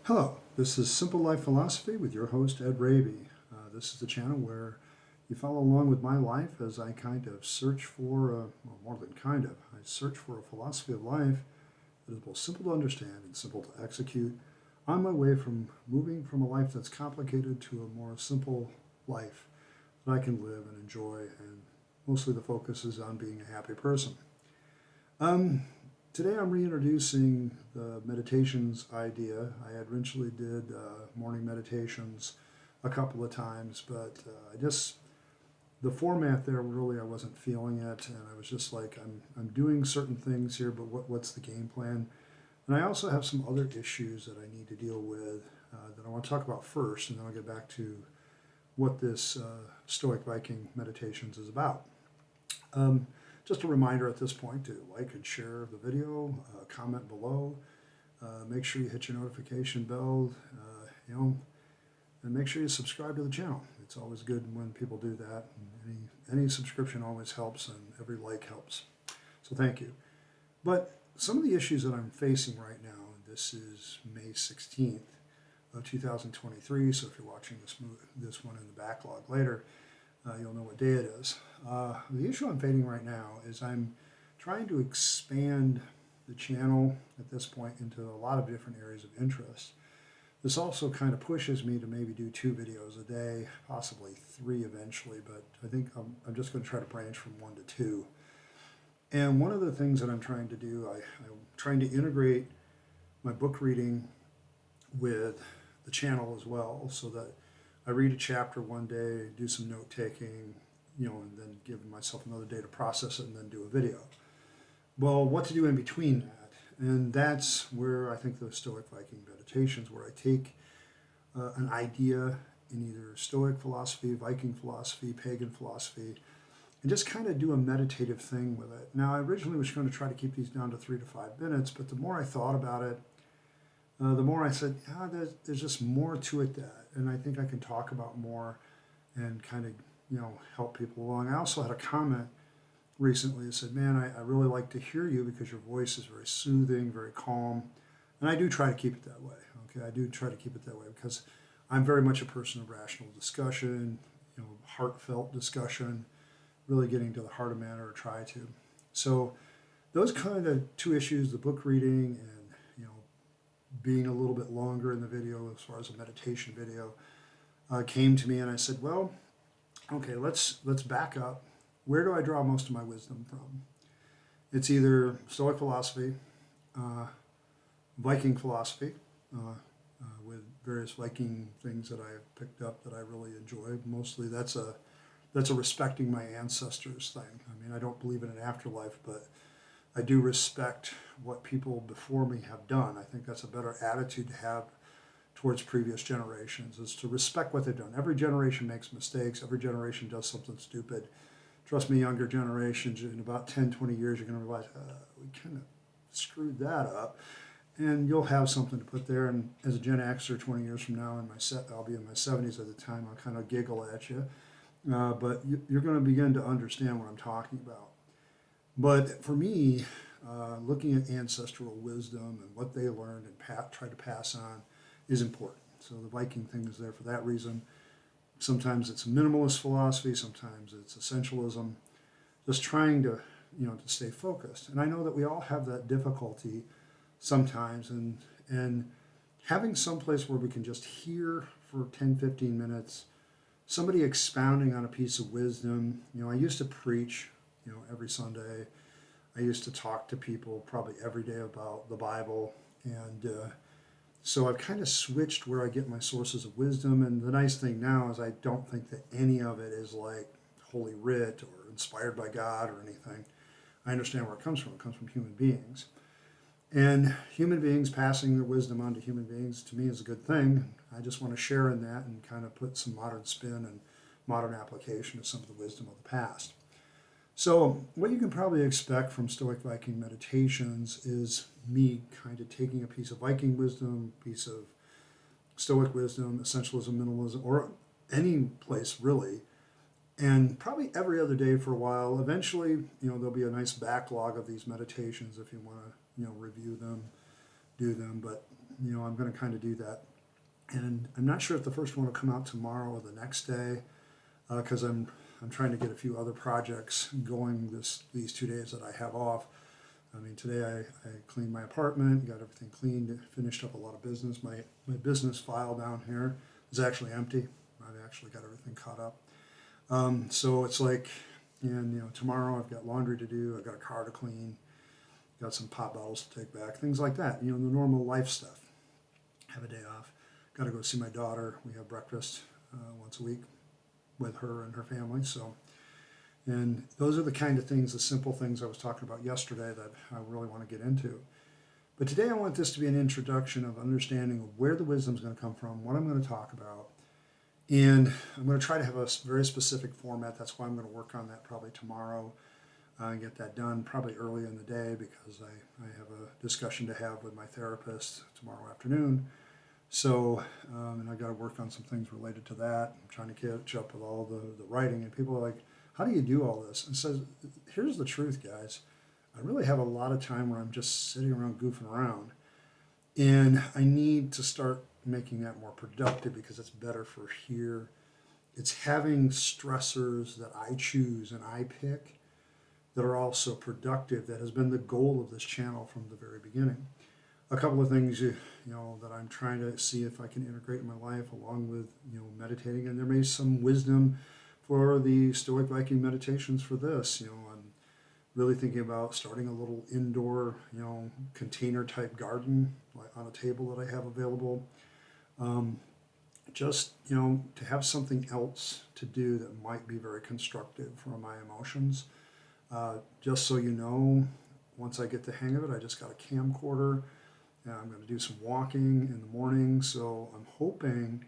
Hello, this is Simple Life Philosophy with your host Ed Raby. This is the channel where you follow along with my life as I kind of search for, well, more than kind of, I search for a philosophy of life that is both simple to understand and simple to execute on my way from moving from a life that's complicated to a more simple life that I can live and enjoy, and mostly the focus is on being a happy person. Um, Today I'm reintroducing the meditations idea. I had originally did morning meditations a couple of times, but the format there really I wasn't feeling it, and I was just like, I'm doing certain things here, but what's the game plan? And I also have some other issues that I need to deal with that I want to talk about first, and then I'll get back to what this Stoic Viking meditations is about. Um, just a reminder at this point to like and share the video, comment below, make sure you hit your notification bell, and make sure you subscribe to the channel. It's always good when people do that. Any subscription always helps, and every like helps. So thank you. But some of the issues that I'm facing right now, and this is May 16th of 2023, so if you're watching this one in the backlog later, you'll know what day it is. The issue I'm facing right now is I'm trying to expand the channel at this point into a lot of different areas of interest. This also kind of pushes me to maybe do 2 videos a day, possibly 3 eventually, but I think I'm just going to try to branch from 1 to 2. And one of the things that I'm trying to do, I'm trying to integrate my book reading with the channel as well, so that I read a chapter one day, do some note taking, and then give myself another day to process it and then do a video. Well, what to do in between that? And that's where I think the Stoic Viking meditations, where I take an idea in either Stoic philosophy, Viking philosophy, pagan philosophy, and just kind of do a meditative thing with it. Now, I originally was going to try to keep these down to 3 to 5 minutes, but the more I thought about it, the more I said, there's just more to it and I think I can talk about more and kind of, help people along. I also had a comment recently that said, man, I really like to hear you because your voice is very soothing, very calm. And I do try to keep it that way, okay? I do try to keep it that way because I'm very much a person of rational discussion, heartfelt discussion, really getting to the heart of matter, or try to. So those kind of 2 issues, the book reading and being a little bit longer in the video as far as a meditation video, came to me, and I said, well, okay, let's back up. Where do I draw most of my wisdom from? It's either Stoic philosophy, Viking philosophy, with various Viking things that I've picked up that I really enjoy. Mostly that's a respecting my ancestors thing. I mean, I don't believe in an afterlife, but I do respect what people before me have done. I think that's a better attitude to have towards previous generations, is to respect what they've done. Every generation makes mistakes. Every generation does something stupid. Trust me, younger generations, in about 10, 20 years, you're going to realize, we kind of screwed that up. And you'll have something to put there. And as a Gen Xer 20 years from now, I'll be in my 70s at the time, I'll kind of giggle at you. But you're going to begin to understand what I'm talking about. But for me, looking at ancestral wisdom and what they learned and try to pass on is important. So the Viking thing is there for that reason. Sometimes it's minimalist philosophy, sometimes it's essentialism. Just trying to, to stay focused. And I know that we all have that difficulty sometimes, and having some place where we can just hear for 10, 15 minutes somebody expounding on a piece of wisdom. I used to preach every Sunday. I used to talk to people probably every day about the Bible, and so I've kind of switched where I get my sources of wisdom. And the nice thing now is I don't think that any of it is like Holy Writ or inspired by God or anything. I understand where it comes from. It comes from human beings. And human beings passing their wisdom on to human beings, to me, is a good thing. I just want to share in that and kind of put some modern spin and modern application of some of the wisdom of the past. So what you can probably expect from Stoic Viking meditations is me kind of taking a piece of Viking wisdom, piece of Stoic wisdom, essentialism, minimalism, or any place really, and probably every other day for a while. Eventually, there'll be a nice backlog of these meditations if you want to, review them, do them. But I'm going to kind of do that. And I'm not sure if the first one will come out tomorrow or the next day, because I'm trying to get a few other projects going these 2 days that I have off. I mean, today I cleaned my apartment, got everything cleaned, finished up a lot of business. My business file down here is actually empty. I've actually got everything caught up. So it's like, and tomorrow I've got laundry to do, I've got a car to clean, got some pop bottles to take back, things like that. The normal life stuff. Have a day off. Got to go see my daughter. We have breakfast once a week with her and her family. So, and those are the kind of things, the simple things I was talking about yesterday that I really want to get into. But today I want this to be an introduction of understanding of where the wisdom is going to come from, what I'm going to talk about. And I'm going to try to have a very specific format. That's why I'm going to work on that probably tomorrow and get that done probably early in the day, because I have a discussion to have with my therapist tomorrow afternoon. So, and I've got to work on some things related to that. I'm trying to catch up with all the writing. And people are like, how do you do all this? And so here's the truth, guys. I really have a lot of time where I'm just sitting around goofing around. And I need to start making that more productive, because it's better for here. It's having stressors that I choose and I pick that are also productive. That has been the goal of this channel from the very beginning. A couple of things that I'm trying to see if I can integrate in my life, along with meditating, and there may be some wisdom for the Stoic Viking meditations for this. I'm really thinking about starting a little indoor container type garden, like on a table that I have available. Just to have something else to do that might be very constructive for my emotions. Just so you know, once I get the hang of it, I just got a camcorder. I'm going to do some walking in the morning, so I'm hoping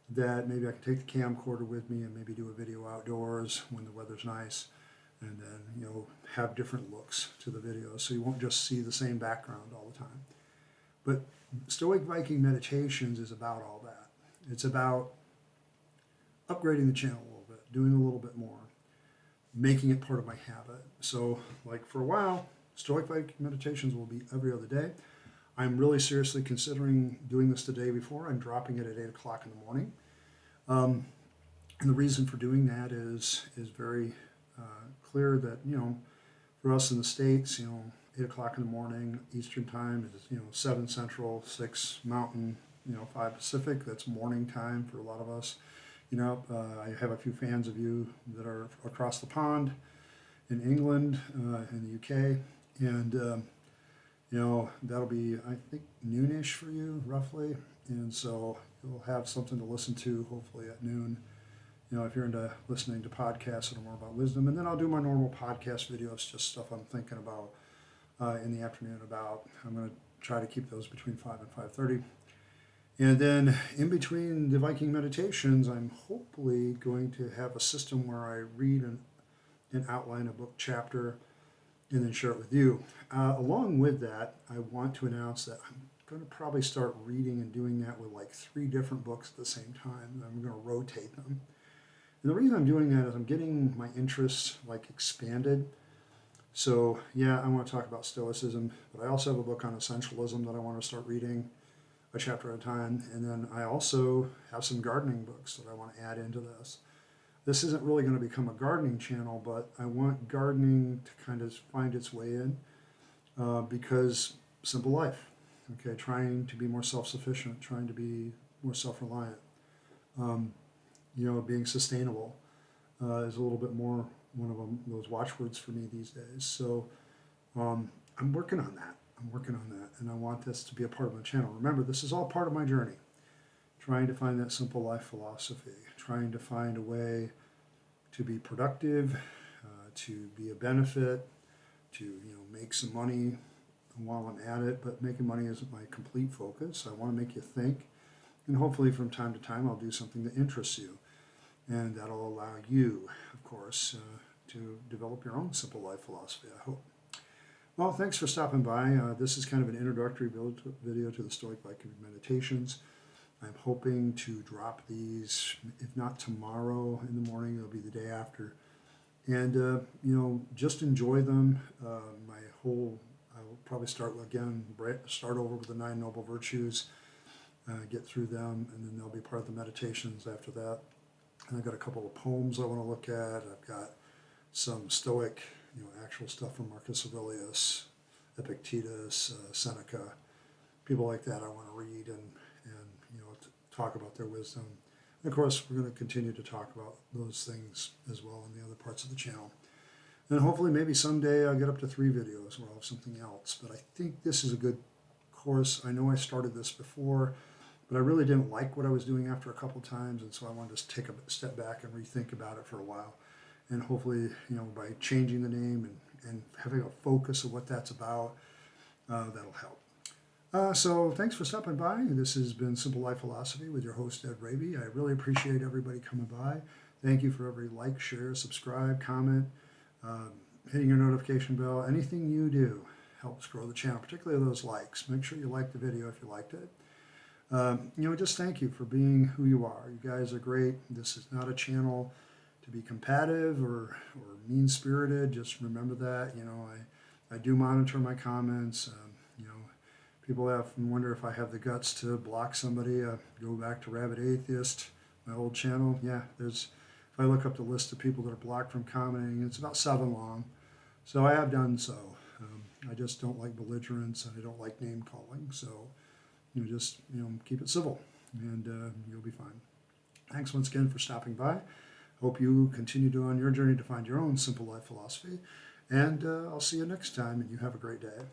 that maybe I can take the camcorder with me and maybe do a video outdoors when the weather's nice, and then have different looks to the video, so you won't just see the same background all the time. But Stoic Viking Meditations is about all that. It's about upgrading the channel a little bit, doing a little bit more, making it part of my habit. So, like, for a while, Stoic Viking Meditations will be every other day. I'm really seriously considering doing this the day before. I'm dropping it at 8 o'clock in the morning. And the reason for doing that is very clear that, for us in the States, 8 o'clock in the morning Eastern time is, 7 Central, 6 Mountain, 5 Pacific. That's morning time for a lot of us. I have a few fans of you that are across the pond in England, in the UK, and that'll be, I think, noonish for you, roughly. And so you'll have something to listen to, hopefully, at noon. If you're into listening to podcasts that are more about wisdom. And then I'll do my normal podcast videos, just stuff I'm thinking about in the afternoon about. I'm going to try to keep those between 5 and 5:30. And then in between the Viking meditations, I'm hopefully going to have a system where I read and outline a book chapter and then share it with you. Along with that, I want to announce that I'm going to probably start reading and doing that with like 3 different books at the same time. I'm going to rotate them. And the reason I'm doing that is I'm getting my interests like expanded. So yeah, I want to talk about Stoicism, but I also have a book on essentialism that I want to start reading a chapter at a time. And then I also have some gardening books that I want to add into this. This isn't really going to become a gardening channel, but I want gardening to kind of find its way in because simple life, okay, trying to be more self-sufficient, trying to be more self-reliant, being sustainable is a little bit more one of those watchwords for me these days. So I'm working on that. And I want this to be a part of my channel. Remember, this is all part of my journey, trying to find that simple life philosophy, trying to find a way to be productive, to be a benefit, to make some money while I'm at it, but making money isn't my complete focus. I want to make you think, and hopefully from time to time I'll do something that interests you, and that'll allow you, of course, to develop your own simple life philosophy, I hope. Well, thanks for stopping by. This is kind of an introductory video to the Stoic Viking Meditations. I'm hoping to drop these, if not tomorrow in the morning, it'll be the day after. And, just enjoy them. My whole I'll probably start over with the 9 Noble Virtues, get through them, and then they'll be part of the meditations after that. And I've got a couple of poems I want to look at. I've got some Stoic, actual stuff from Marcus Aurelius, Epictetus, Seneca, people like that I want to read and talk about their wisdom. And of course, we're going to continue to talk about those things as well in the other parts of the channel. And hopefully maybe someday I'll get up to 3 videos where I'll have something else. But I think this is a good course. I know I started this before, but I really didn't like what I was doing after a couple times, and so I wanted to take a step back and rethink about it for a while. And hopefully, by changing the name and having a focus of what that's about, that'll help. So thanks for stopping by. This has been Simple Life Philosophy with your host, Ed Raby. I really appreciate everybody coming by. Thank you for every like, share, subscribe, comment, hitting your notification bell. Anything you do helps grow the channel, particularly those likes. Make sure you like the video if you liked it. Just thank you for being who you are. You guys are great. This is not a channel to be combative or mean-spirited. Just remember that. I do monitor my comments. People often wonder if I have the guts to block somebody. Go back to Rabid Atheist, my old channel. Yeah, if I look up the list of people that are blocked from commenting, it's about 7 long. So I have done so. I just don't like belligerence and I don't like name calling. So just keep it civil and you'll be fine. Thanks once again for stopping by. Hope you continue on your journey to find your own simple life philosophy. And I'll see you next time, and you have a great day.